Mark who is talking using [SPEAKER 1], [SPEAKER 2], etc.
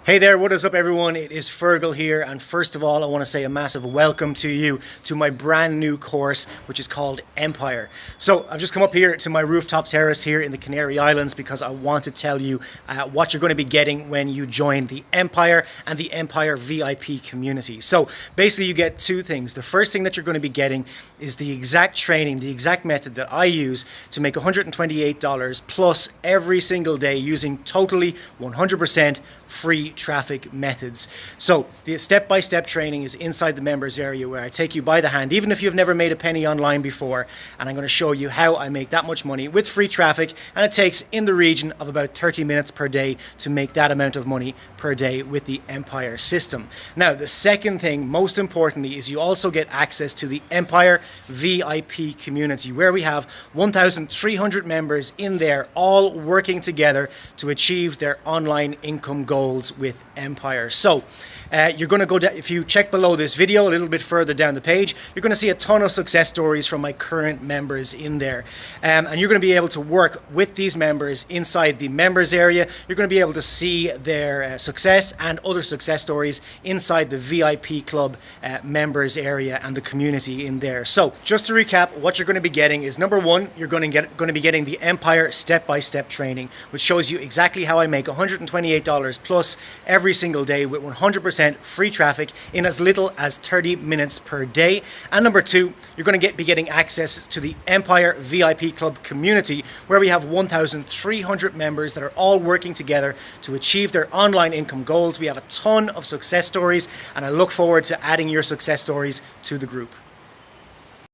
[SPEAKER 1] Hey there, what is up everyone? It is Fergal here, and first of all I want to say a massive welcome to you to my brand new course which is called Empire. So I've just come up here to my rooftop terrace here in the Canary Islands because I want to tell you what you're going to be getting when you join the Empire and the Empire VIP community. So basically you get two things. The first thing that you're going to be getting is the exact training, the exact method that I use to make $128 plus every single day using totally 100% free traffic methods. So the step-by-step training is inside the members area where I take you by the hand, even if you've never made a penny online before, and I'm going to show you how I make that much money with free traffic, and it takes in the region of about 30 minutes per day to make that amount of money per day with the Empire system. Now the second thing, most importantly, is you also get access to the Empire VIP community where we have 1,300 members in there all working together to achieve their online income goals with Empire. So you're going to go down, if you check below this video a little bit further down the page, you're going to see a ton of success stories from my current members in there, and you're going to be able to work with these members inside the members area. You're going to be able to see their success and other success stories inside the VIP club members area and the community in there. So just to recap, what you're going to be getting is, number one, you're going to be getting the Empire step-by-step training, which shows you exactly how I make $128 plus every single day with 100% free traffic in as little as 30 minutes per day. And number two, you're going to be getting access to the Empire VIP Club community where we have 1,300 members that are all working together to achieve their online income goals. We have a ton of success stories, and I look forward to adding your success stories to the group.